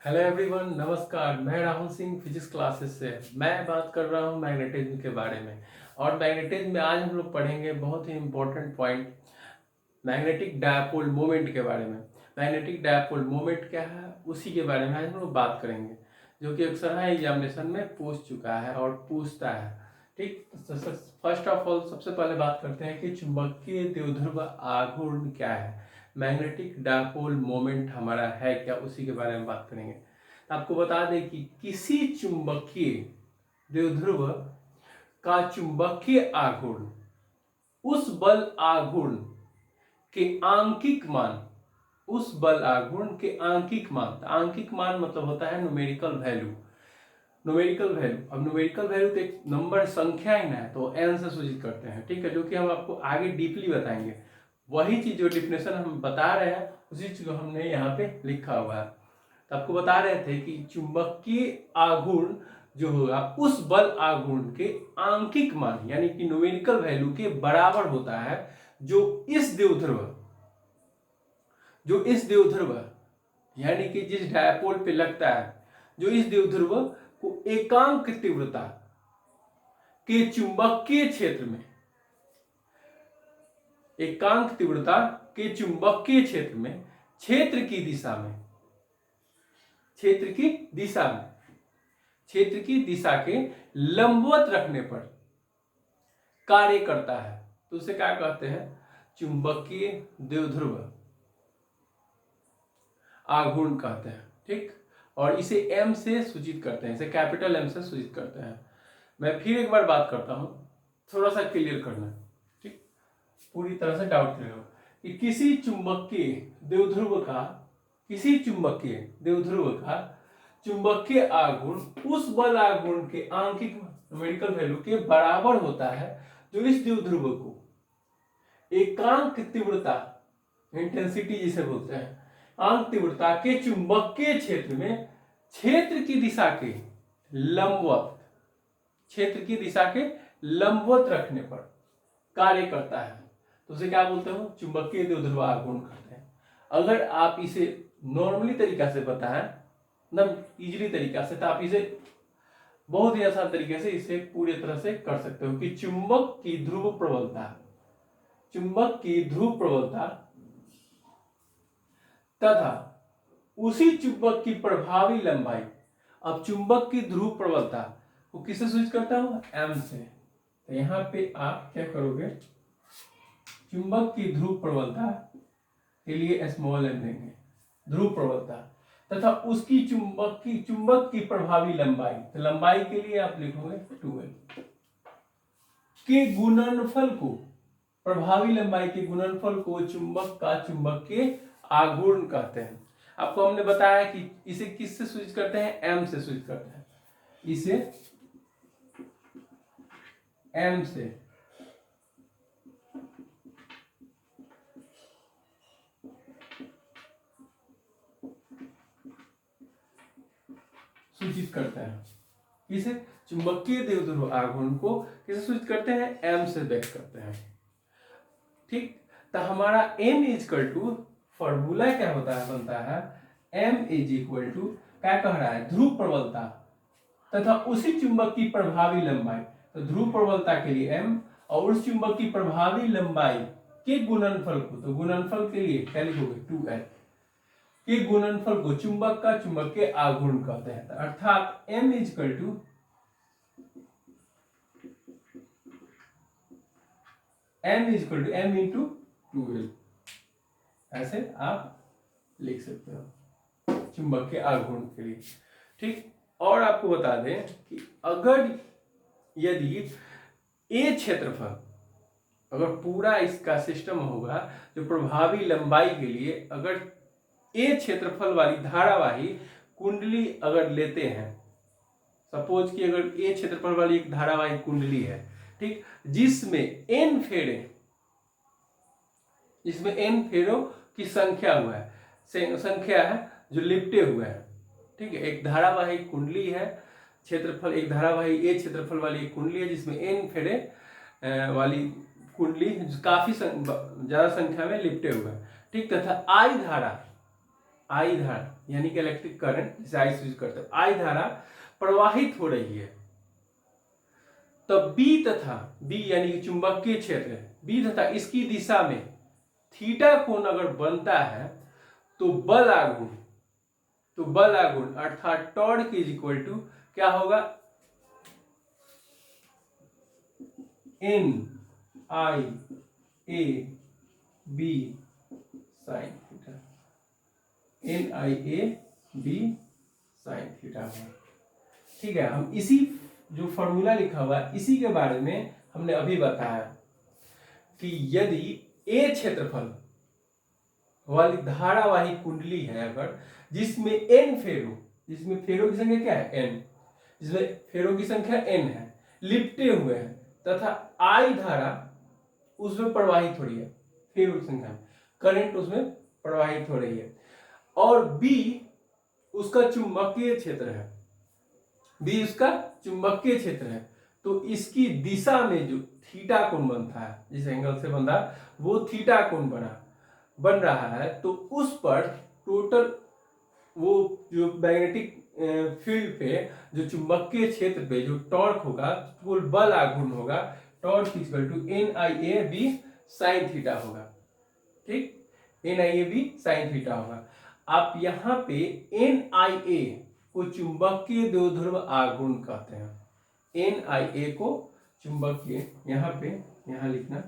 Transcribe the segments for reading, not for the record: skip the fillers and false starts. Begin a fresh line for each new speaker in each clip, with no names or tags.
Hello everyone, नमस्कार। मैं Rahul Singh physics classes से मैं बात कर रहा हूँ मैग्नेटिज्म के बारे में। और मैग्नेटिज्म में आज हम लोग पढ़ेंगे बहुत ही important point, magnetic dipole moment के बारे में। मैग्नेटिक डायपोल मोमेंट क्या है उसी के बारे में आज हम लोग बात करेंगे, जो कि अक्सर एग्जामिनेशन में पूछ चुका है और पूछता है। ठीक, फर्स्ट ऑफ ऑल सबसे पहले बात करते हैं कि चुंबकीय द्विध्रुव आघूर्ण क्या है, मैग्नेटिक डायपोल मोमेंट हमारा है क्या, उसी के बारे में बात करेंगे। तो आपको बता दें कि किसी चुंबकीय द्विध्रुव का चुंबकीय आघूर्ण उस बल आघूर्ण के आंकिक मान, उस बल आघूर्ण के आंकिक मान, आंकिक मान मतलब होता है न्यूमेरिकल वैल्यू। न्यूमेरिकल वैल्यू, अब न्यूमेरिकल वैल्यू तो एक नंबर संख्या ही ना है, तो एन से सूचित करते हैं। ठीक है, जो कि हम आपको आगे डीपली बताएंगे। वही चीज जो डिफिनेशन हम बता रहे हैं उसी चीज को हमने यहाँ पे लिखा हुआ है। तो आपको बता रहे थे कि चुंबकीय आघूर्ण जो होगा उस बल आघूर्ण के आंकिक मान यानी कि न्यूमेरिकल वैल्यू के बराबर होता है, जो इस द्विध्रुव यानी कि जिस डायपोल पे लगता है, जो इस द्विध्रुव को एकांक तीव्रता के चुंबकीय क्षेत्र में, एकांक तीव्रता के चुंबकीय क्षेत्र में क्षेत्र की दिशा में, क्षेत्र की दिशा में, क्षेत्र की दिशा के लंबवत रखने पर कार्य करता है। तो उसे क्या कहते हैं? चुंबकीय द्विध्रुव आघूर्ण कहते हैं। ठीक, और इसे एम से सूचित करते हैं, इसे कैपिटल एम से सूचित करते हैं। मैं फिर एक बार बात करता हूं, थोड़ा सा क्लियर करना। ठीक, पूरी तरह से डाउट क्लियर हो कि किसी चुंबकीय द्विध्रुव का, किसी चुंबकीय द्विध्रुव का चुंबकीय आघूर्ण उस बल आघूर्ण के आंकिक न्यूमेरिकल वैल्यू के बराबर होता है, जो इस द्विध्रुव को एकांक तीव्रता, इंटेंसिटी जिसे बोलते हैं, आंक तीव्रता के चुंबकीय क्षेत्र में क्षेत्र की दिशा के लंबवत, क्षेत्र की दिशा के लंबवत रखने पर कार्य करता है। तो उसे क्या बोलते हो? चुंबकीय द्विध्रुव आघूर्ण कहते हैं। अगर आप इसे नॉर्मली तरीका से बताएं, एकदम इजीली तरीका से, तो आप इसे बहुत ही आसान तरीके से इसे पूरी तरह से कर सकते हो कि चुंबक की ध्रुव प्रबलता, चुंबक की ध्रुव प्रबलता तथा उसी चुंबक की प्रभावी लंबाई। अब चुंबक की ध्रुव प्रबलता को किससे सूचित करता हूं? एम से। तो यहां पे आप क्या करोगे? चुंबक की ध्रुव प्रबलता के लिए स्मॉल एम लेंगे, ध्रुव प्रबलता, तथा उसकी चुंबक की प्रभावी लंबाई, तो लंबाई के लिए आप लिखोगे 2l के गुणनफल को, प्रभावी लंबाई के गुणनफल को चुंबक का चुंबकीय आघूर्ण कहते हैं। आपको हमने बताया कि इसे किससे सूचित करते हैं? एम से सूचित करते हैं, इसे एम से। सूचित करते हैं किसे? चुंबकीय द्विध्रुव आघूर्ण को किसे सूचित करते हैं? एम से व्यक्त करते हैं। ठीक, तो हमारा m इजकल टू, फॉर्मूला क्या होता है, बनता है m इज इक्वल टू, क्या कह रहा है? ध्रुव प्रबलता तथा उसी चुंबक की प्रभावी लंबाई। तो ध्रुव प्रबलता के लिए m और उस चुंबक की प्रभावी लंबाई के गुणनफल को, तो गुणनफल के लिए क्या लिखोगे? 2l के गुणनफल को चुंबक का चुंबकीय आघूर्ण कहते हैं। अर्थात m equal to m into 2l, ऐसे आप लिख सकते हो चुंबक के आघूर्ण के लिए। ठीक, और आपको बता दें कि अगर यदि ए क्षेत्रफल, अगर पूरा इसका सिस्टम होगा जो प्रभावी लंबाई के लिए, अगर ए क्षेत्रफल वाली धारावाही कुंडली अगर लेते हैं, सपोज कि अगर ए क्षेत्रफल वाली एक धारावाही कुंडली है, ठीक, जिसमें एन फेरे, जिसमें एन फेरों की संख्या हुआ है, संख्या है जो लिपटे हुए हैं। ठीक है, एक धारावाही कुंडली है, क्षेत्रफल, एक धारावाही ए क्षेत्रफल वाली एक कुंडली है जिसमें एन फेरे वाली कुंडली काफी ज्यादा संख्या में लिपटे हुए हैं। ठीक, तथा आई धारा, आई धारा यानी कि इलेक्ट्रिक करंट जिसे आई स्विच करते हैं, आई धारा प्रवाहित हो रही है, तब बी तथा बी यानी कि चुंबकीय क्षेत्र बी तथा इसकी दिशा में थीटा कोण अगर बनता है तो बल आघूर्ण अर्थात टॉर्क इज इक्वल टू क्या होगा, N I A B sine theta, N I A B sine theta होगा। ठीक है, हम इसी जो फॉर्मूला लिखा हुआ है इसी के बारे में हमने अभी बताया कि यदि ए क्षेत्रफल वाली धारावाही कुंडली है अगर जिसमें एन फेरो, जिसमें फेरो की संख्या क्या है एन, जिसमें फेरो की संख्या एन है, लिपटे हुए हैं तथा आई धारा उसमें प्रवाहित हो रही है, फेरो की संख्या में करंट उसमें प्रवाहित हो रही है, और बी उसका चुंबकीय क्षेत्र है, बी उसका चुंबकीय क्षेत्र है, तो इसकी दिशा में जो थीटा कोण बनता है, जिस एंगल से बन रहा वो थीटा कोण बन रहा है, तो उस पर टोटल वो जो मैग्नेटिक फील्ड पे जो चुंबकीय क्षेत्र पे जो टॉर्क होगा, कुल बल आघूर्ण होगा, torque equal to N I A B sine theta होगा। ठीक, N I A B sine theta होगा। आप यहाँ पे एन आई ए को चुंबकीय द्विध्रुव आघूर्ण कहते हैं, एन आई ए को चुंबकीय, यहाँ पे यहाँ लिखना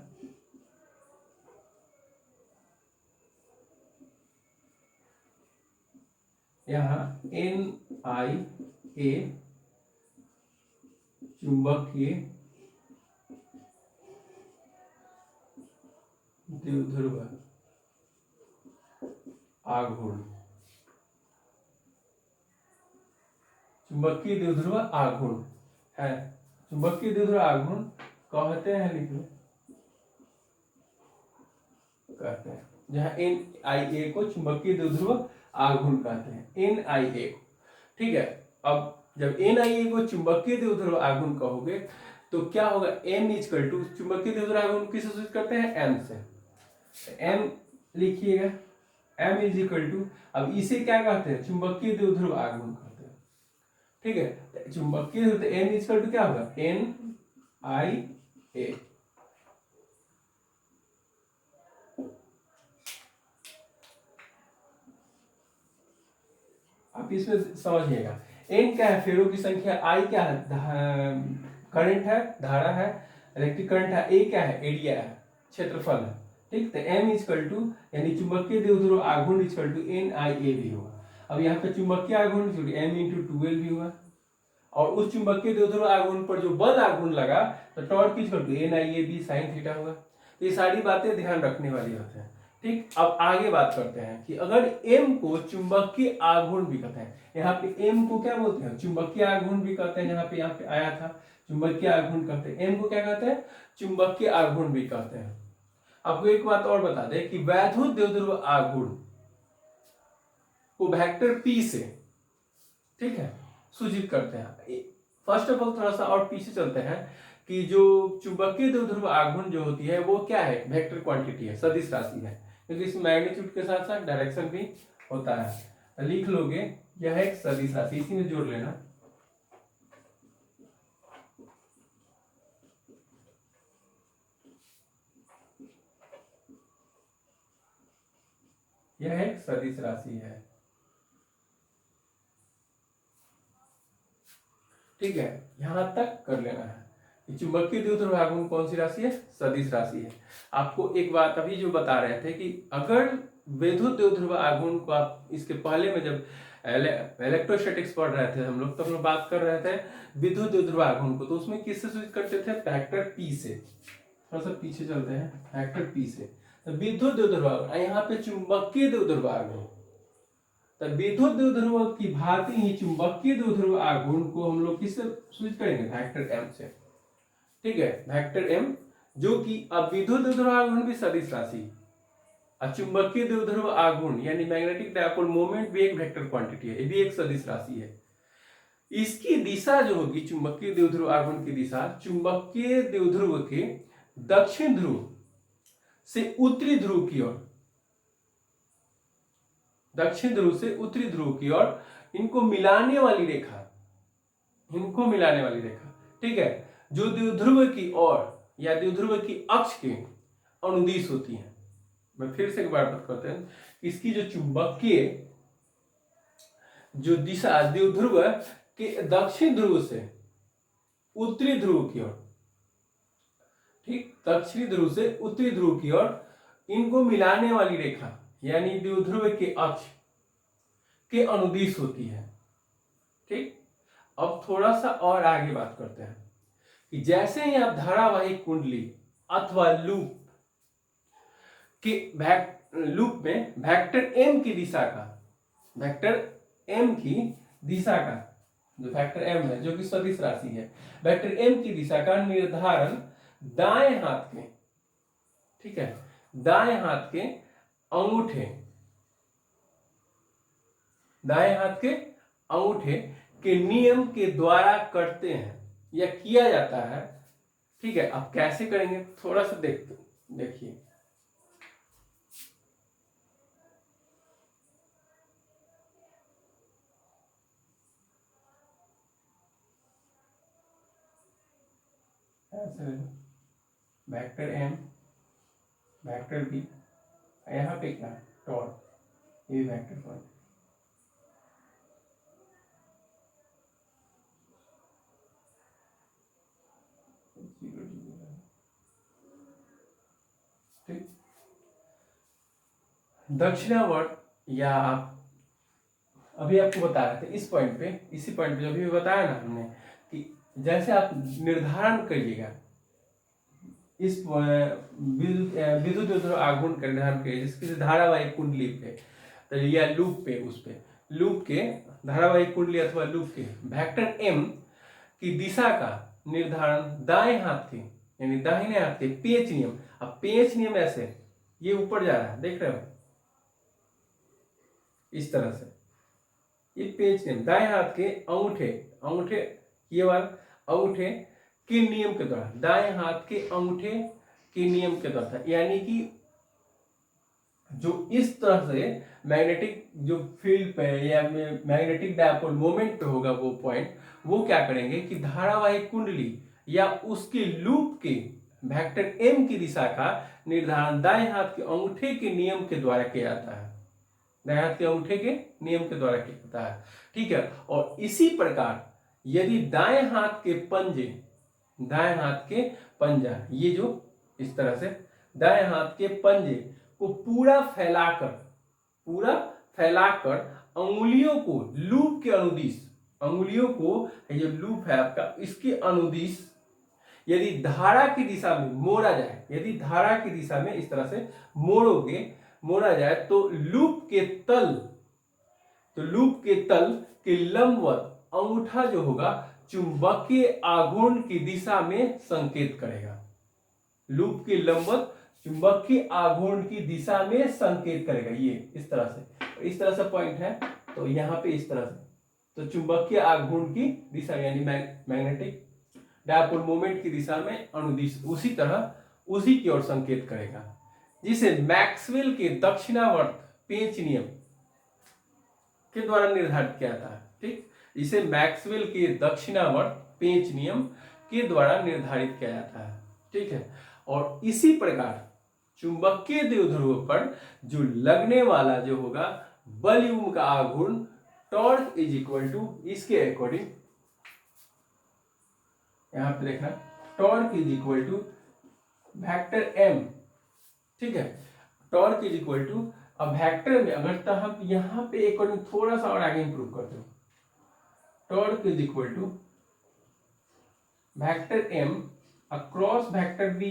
यहाँ एन आई ए चुंबकीय द्विध्रुव आघूर्ण, चुंबकीय द्विध्रुव आघूर्ण है, चुंबकीय द्विध्रुव आघूर्ण कहते हैं, लिख लो कहते हैं, जहां एन आई ए को चुंबकीय द्विध्रुव आघूर्ण कहते हैं, एन आई ए को। ठीक है, अब जब एन आई ए को चुंबकीय द्विध्रुव आघूर्ण कहोगे तो क्या होगा, एम इक्वल टू चुंबकीय द्विध्रुव आघूर्ण किससे सूचित करते हैं, एम से, एम लिखिएगा, एम इज इक्वल टू, अब इसे क्या कहते हैं, चुंबकीय द्विध्रुव आघूर्ण कहते हैं। ठीक है, चुंबकीय एम इज इक्वल टू क्या होगा, एन आई ए। आप इसमें समझिएगा, एन क्या है, फेरो की संख्या, आई क्या है, करंट है, धारा है, इलेक्ट्रिक करंट है, ए क्या है, एरिया है, क्षेत्रफल है। ठीक, तो एम इक्वल टू यानी चुंबकीय द्विध्रुव आघूर्ण इक्वल टू एन आई ए भी होगा। अब यहाँ पे चुंबकीय आघूर्ण एम इंटू 12 भी हुआ, और उस चुंबकीय द्विध्रुव आघूर्ण पर जो बल आघूर्ण लगा तो torque equal to N I A B sine theta होगा। तो ये सारी बातें ध्यान रखने वाली होती हैं। ठीक, अब आगे बात करते हैं कि अगर एम को चुंबकीय आघूर्ण भी कहते हैं, यहाँ पे एम को क्या बोलते हैं, चुंबकीय आघूर्ण भी कहते हैं, यहाँ पे आया था चुंबकीय आघूर्ण कहते हैं, एम को क्या कहते हैं, चुंबकीय आघूर्ण भी कहते हैं। आपको एक बात और बता दें कि वैद्युत द्विध्रुव आघूर्ण को वेक्टर पी से, ठीक है, सूचित करते हैं। फर्स्ट ऑफ ऑल थोड़ा सा और पीछे चलते हैं कि जो चुंबकीय द्विध्रुव आघूर्ण जो होती है वो क्या है, वेक्टर क्वांटिटी है, सदिश राशि है, क्योंकि इस मैग्नीट्यूड के साथ साथ डायरेक्शन भी होता है। लिख लोगे यह एक सदिश राशि, इसी में जोड़ लेना, यह एक सदिश राशि है। ठीक है, यहां तक कर लेना है कि चुंबकीय द्विध्रुव आघूर्ण कौन सी राशि है, सदिश राशि है। आपको एक बात अभी जो बता रहे थे कि अगर विद्युत द्विध्रुव आघूर्ण को आप इसके पहले में जब इलेक्ट्रोस्टैटिक्स पढ़ रहे थे हम लोग, तो हम लोग बात कर रहे थे विद्युत द्विध्रुव आघूर्ण को, तो उसमें किससे सूचित करते थे, फैक्टर पी से। थोड़ा सा पीछे चलते हैं, फैक्टर पी से, तो विद्युत द्विध्रुव आघूर्ण, यहाँ पे चुंबकीय द्विध्रुव आघूर्ण, तो विद्युत द्विध्रुव की भांति ही चुंबकीय द्विध्रुव आघूर्ण को हम लोग किससे सूचित करेंगे, वेक्टर एम से। ठीक है, वेक्टर एम, जो कि अब विद्युत द्विध्रुव आघूर्ण भी सदिश राशि, चुंबकीय द्विध्रुव आघूर्ण यानी मैग्नेटिक डायपोल मोमेंट भी एक वेक्टर क्वांटिटी है, ये भी एक सदिश राशि है। इसकी दिशा जो होगी चुंबकीय द्विध्रुव आघूर्ण की दिशा, चुंबकीय द्विध्रुव के दक्षिण ध्रुव से उत्तरी ध्रुव की ओर, दक्षिण ध्रुव से उत्तरी ध्रुव की ओर इनको मिलाने वाली रेखा, ठीक है, जो द्विध्रुव की ओर या द्विध्रुव की अक्ष के अनुदिश होती है। मैं फिर से एक बार बात करते हैं, इसकी जो चुंबकीय जो दिशा द्विध्रुव के दक्षिण ध्रुव से उत्तरी ध्रुव की ओर, ठीक, दक्षिणी ध्रुव से उत्तरी ध्रुव की ओर इनको मिलाने वाली रेखा यानी द्विध्रुव के अक्ष के अनुदिश होती है। ठीक, अब थोड़ा सा और आगे बात करते हैं कि जैसे ही आप धारावाहिक कुंडली अथवा लूप में वेक्टर m की दिशा का, जो वेक्टर m है जो कि सदिश राशि है, वेक्टर m की दिशा का निर्धारण दाएं हाथ के, ठीक है, दाएं हाथ के अंगूठे के नियम के द्वारा करते हैं या किया जाता है। ठीक है, अब कैसे करेंगे थोड़ा सा देखिए। वेक्टर m, वेक्टर b, यहाँ पे क्या टॉर्क, ये वेक्टर पॉइंट, ठीक, दक्षिणावर्त या आप अभी आपको बता रहे थे इस पॉइंट पे, इसी पॉइंट पे जो अभी बताया ना हमने कि जैसे आप निर्धारण करिएगा इस विद्युत द्विध्रुव आघूर्ण का निर्धारण करिए जिसकी धारावाहिक कुंडली पे या लूप पे, उस पे लूप के धारावाहिक कुंडली अथवा लूप के वेक्टर m की दिशा का निर्धारण दाएं हाथ के यानी दाहिने हाथ के पेंच नियम, अब पेंच नियम ऐसे ये ऊपर जा रहा है, देख रहे हो इस तरह से, ये पेंच नियम दाएं हाथ के अंगूठे ये वाला अंगूठे के नियम के द्वारा, दाएं हाथ के अंगूठे के नियम के द्वारा, यानी कि जो इस तरह से मैग्नेटिक जो फील्ड पे या मैग्नेटिक डायपोल मोमेंट पे होगा वो पॉइंट, वो क्या करेंगे कि धारावाहिक कुंडली या उसके लूप के वेक्टर m की दिशा का निर्धारण दाएं हाथ के अंगूठे के नियम के द्वारा किया जाता है, दाएं हाथ के अंगूठे के नियम के द्वारा किया जाता है। ठीक है, और इसी प्रकार यदि दाएं हाथ के पंजा, ये जो इस तरह से दाएं हाथ के पंजे को पूरा फैलाकर अंगुलियों को लूप के अनुदिश, अंगुलियों को ये लूप है आपका, इसके अनुदिश यदि धारा की दिशा में मोड़ा जाए, यदि धारा की दिशा में इस तरह से मोड़ा जाए तो लूप के तल के लंबवत अंगूठा जो होगा चुंबकीय आघूर्ण की दिशा में संकेत करेगा, लूप के लंबवत चुंबकीय आघूर्ण की दिशा में संकेत करेगा। ये इस तरह से पॉइंट है, तो यहाँ पे इस तरह से, तो चुंबकीय आघूर्ण की दिशा यानी मैग्नेटिक डायपोल मोमेंट की दिशा में अनुदिश उसी की ओर संकेत करेगा, जिसे मैक्सवेल के दक्षिणावर्त पेंच नियम के द्वारा निर्धारित किया जाता है। ठीक, इसे मैक्सवेल के दक्षिणावर्त पेंच नियम के द्वारा निर्धारित किया जाता है। ठीक है, और इसी प्रकार चुंबकीय द्विध्रुव पर जो लगने वाला जो होगा बलयुग्म का आघूर्ण टॉर्क इज इक्वल टू, इसके अकॉर्डिंग यहां पे देखना, torque is equal to vector m। ठीक है, टॉर्क इज इक्वल टू, अब वेक्टर में अगर तो हम यहां पे एक और थोड़ा सा और आगे इंप्रूव करते हो, torque is equal to vector m across vector b।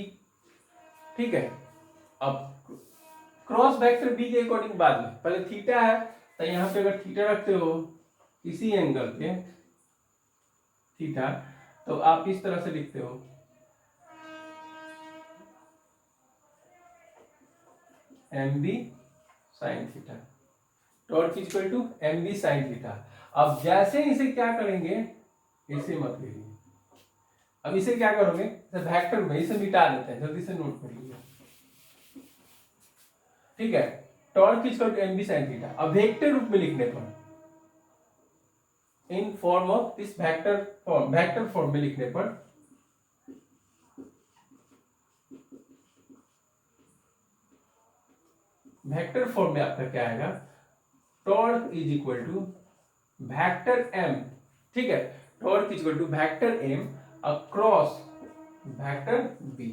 ठीक है, अब क्रॉस वेक्टर b के अकॉर्डिंग बाद में, पहले थीटा है तो यहां पे अगर थीटा रखते हो किसी एंगल पे थीटा, तो आप इस तरह से लिखते हो mb sin theta, torque equal to mb sin theta. अब जैसे इसे क्या करेंगे, इसे मत लीजिए, अब इसे क्या करोगे वेक्टर में इसे मिटा देते हैं, जल्दी से नोट कर लीजिए। ठीक है, torque equal to mv sin theta. अब वेक्टर रूप में लिखने पर, in form of this vector form में लिखने पर वेक्टर फॉर्म में आपका क्या आएगा, torque is equal to vector m, ठीक है, torque is equal to vector m across vector b।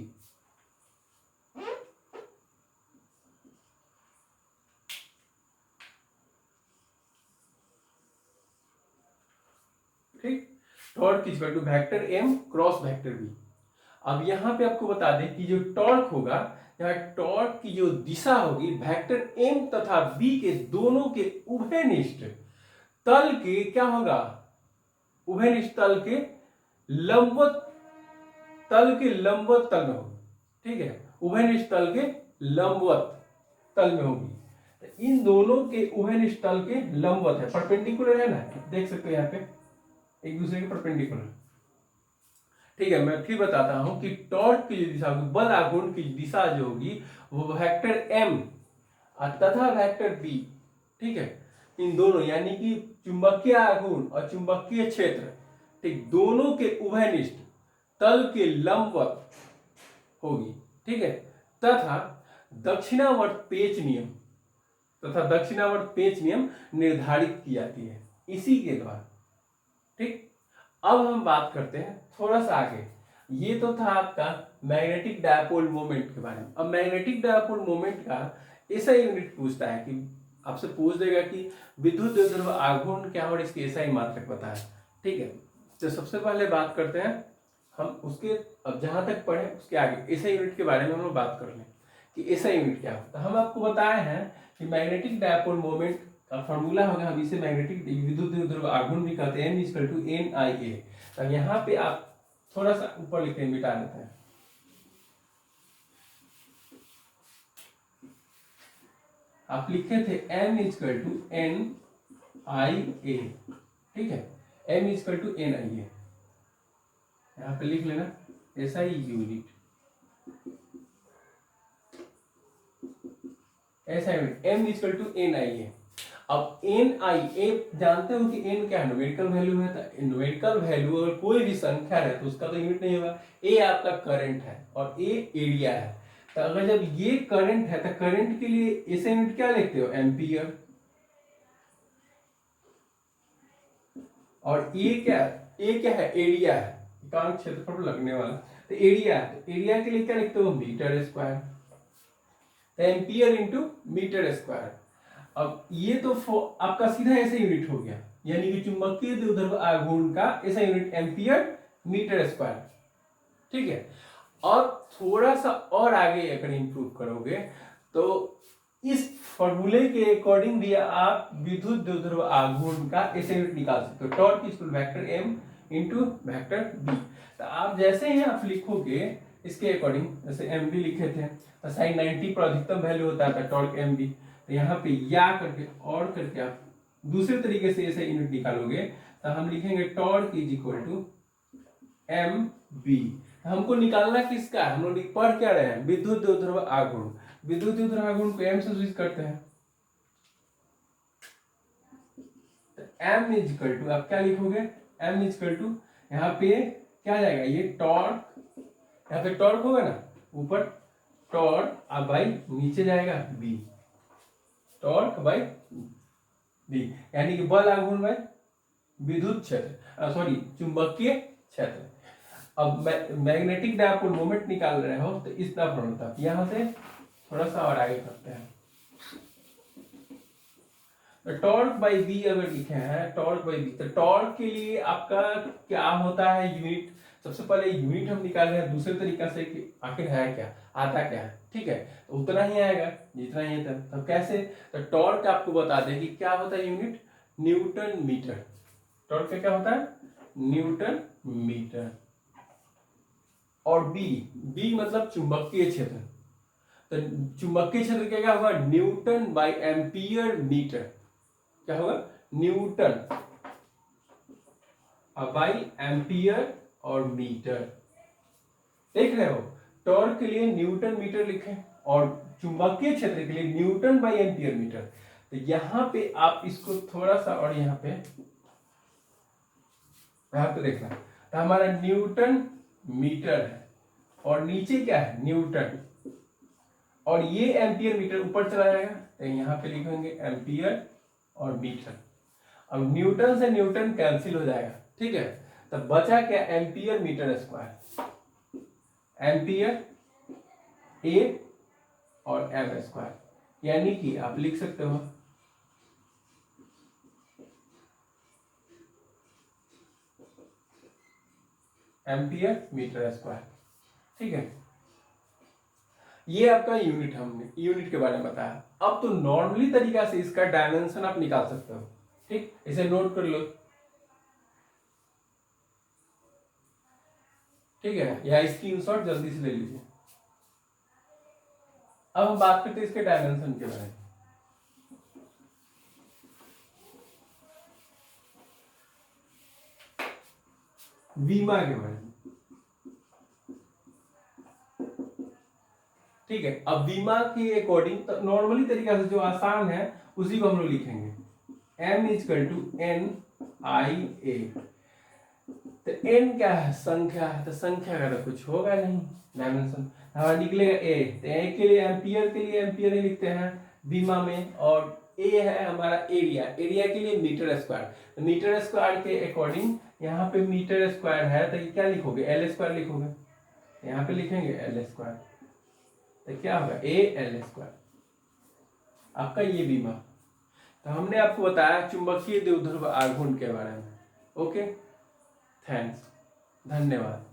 ठीक, torque is equal to vector m cross vector b। अब यहां पे आपको बता दें कि जो टॉर्क होगा, यहाँ टॉर्क की जो दिशा होगी वेक्टर m तथा b के दोनों के उभयनिष्ठ तल के क्या होगा, उभयनिष्ठ तल के लंबवत तल में होगी, ठीक है, उभयनिष्ठ तल के लंबवत तल में होगी। तो इन दोनों के उभयनिष्ठ तल के लंबवत है, परपेंडिकुलर है ना, देख सकते हो यहाँ पे एक दूसरे के परपेंडिकुलर। ठीक है, मैं फिर बताता हूं कि टॉर्क की जो दिशा होगी, बल आघूर्ण की दिशा जो होगी वो वेक्टर m तथा वेक्टर b, ठीक है, इन दोनों यानी कि चुंबकीय आघूर्ण और चुंबकीय क्षेत्र, ठीक, दोनों के उभयनिष्ठ तल के लंबवत होगी, ठीक है, तथा दक्षिणावर्त पेच नियम निर्धारित की जाती है इसी के द्वारा। ठीक, अब हम बात करते हैं थोड़ा सा आगे। ये तो था आपका मैग्नेटिक डायपोल मोमेंट के बारे में। अब मैग्नेटिक डायपोल मोमेंट का ऐसा यूनिट पूछता है कि आपसे पूछ देगा कि विद्युत द्विध्रुव आघूर्ण क्या और इसकी एसआई मात्रक बताएं। ठीक है, तो सबसे पहले बात करते हैं हम उसके, अब जहां तक पढ़े उसके आगे एसआई यूनिट के बारे में हम लोग बात कर लें कि एसआई यूनिट क्या होता है। हम आपको बताए हैं कि मैग्नेटिक डायपोल मोमेंट का फॉर्मूला होगा, हम इसे मैग्नेटिक विद्युत द्विध्रुव आघूर्ण भी कहते हैं, m इक्वल टू NIA। तो यहाँ पे आप थोड़ा सा ऊपर लिखते हैं, मिटा देते हैं, आप लिखे थे m इक्वल टू NIA, ठीक है, m इक्वल टू NIA, यहाँ पे लिख लेना SI unit, m equal to NIA। अब NIA जानते हो कि n क्या है, न्यूमेरिकल वैल्यू है, तो न्यूमेरिकल वैल्यू अगर कोई भी संख्या है तो उसका तो यूनिट नहीं होगा। A आपका करंट है और A एरिया है, तो अगर जब ये करंट है तो करंट के लिए ऐसे यूनिट क्या लिखते हो, एम्पियर, और A क्या है, एरिया है, एकांक क्षेत्रफल लगने वाला, तो एरिया है, तो एरिया के लिए क्या लिखते हो, metre square, ampere into metre square. अब ये तो आपका सीधा ऐसा यूनिट हो गया, यानी कि चुंबकीय द्विध्रुव आघूर्ण का ऐसा यूनिट एम्पियर मीटर स्क्वायर। ठीक है, और थोड़ा सा और आगे अगर इंप्रूव करोगे तो इस फॉर्मूले के अकॉर्डिंग भी आप विद्युत द्विध्रुव आघूर्ण का ऐसा यूनिट निकाल सकते हो, torque equal vector m into vector b। तो आप जैसे ही आप लिखोगे इसके अकॉर्डिंग, जैसे एम बी लिखे थे तो साइन 90 पर अधिकतम वैल्यू होता था टॉर्क एम बी, तो यहाँ पे या करके और करके आप दूसरे तरीके से ऐसे यूनिट निकालोगे तो हम लिखेंगे torque is equal to M B. हमको निकालना किसका है, हम लोग पढ़ क्या रहे हैं, विद्युत द्विध्रुव आघूर्ण, विद्युत द्विध्रुव आघूर्ण को एम से सूचित करते हैं, एम इज इक्वल टू, आप क्या लिखोगे, एम इज इक्वल टू, यहाँ पे क्या जाएगा, ये टॉर्क, यहाँ पे टॉर्क होगा ना ऊपर, टॉर्क अब बाई नीचे जाएगा बी, टॉर्क बाई बी, यानी कि बल आघूर्ण बाई विद्युत क्षेत्र, सॉरी चुंबकीय क्षेत्र। अब मैग्नेटिक डायपोल मोमेंट निकाल रहे हो तो इतना फॉर्मूला था, यहां से थोड़ा सा और आगे करते हैं, तो टॉर्क बाई बी अगर लिखे हैं, टॉर्क बाई बी, तो टॉर्क के लिए आपका क्या होता है यूनिट, सबसे पहले यूनिट हम निकाल रहे हैं दूसरे तरीका से कि आखिर है क्या, आता क्या है, ठीक है, तो उतना ही आएगा जितना ही था। तो कैसे, तो टॉर्क आपको बता दें कि क्या होता है यूनिट, न्यूटन मीटर, टॉर्क का क्या होता है, न्यूटन मीटर, और बी मतलब चुंबकीय क्षेत्र, तो चुंबकीय क्षेत्र क्या होगा, न्यूटन बाई एम्पियर मीटर, क्या होगा, न्यूटन बाई एम्पियर और मीटर। देख रहे हो, टॉर्क के लिए न्यूटन मीटर लिखें और चुंबकीय क्षेत्र के लिए न्यूटन बाई एम्पियर मीटर। तो यहाँ पे आप इसको थोड़ा सा और यहाँ पे देखना, तो हमारा न्यूटन मीटर है और नीचे क्या है न्यूटन, और ये एम्पियर मीटर ऊपर चला जाएगा तो यहाँ पे लिखेंगे एम्पियर और मीटर। अब न्यूटन से न्यूटन कैंसिल हो जाएगा, ठीक है, तब बचा क्या एम्पियर मीटर स्क्वायर, एम्पियर ए और एम स्क्वायर, यानी कि आप लिख सकते हो एम्पियर मीटर स्क्वायर, ठीक है। ये आपका यूनिट, हमने यूनिट के बारे में बताया। अब तो नॉर्मली तरीका से इसका डायमेंशन आप निकाल सकते हो, ठीक, इसे नोट कर लो, ठीक है, या स्क्रीनशॉट जल्दी से ले लीजिए। अब हम बात करते हैं इसके डायमेंशन के बारे में। बीमा के बारे में, ठीक है। अब बीमा के अकॉर्डिंग तो नॉर्मली तरीका से जो आसान है उसी को हम लोग लिखेंगे, m equal to N I ए। तो n क्या है संख्या है, तो संख्या का तो कुछ होगा नहीं डायमेंशन, हमारा निकलेगा a। तो a के लिए एम्पियर ही लिखते हैं बीमा में, और a है हमारा एरिया, एरिया के लिए मीटर स्क्वायर, मीटर स्क्वायर के अकॉर्डिंग यहाँ पे मीटर स्क्वायर है तो क्या लिखोगे एल स्क्वायर लिखोगे, यहाँ पे लिखेंगे एल स्क्वायर, तो क्या होगा ए एल स्क्वायर आपका ये बीमा। तो हमने आपको बताया चुंबकीय द्विध्रुव आघूर्ण के बारे में। ओके, थैंक्स, धन्यवाद।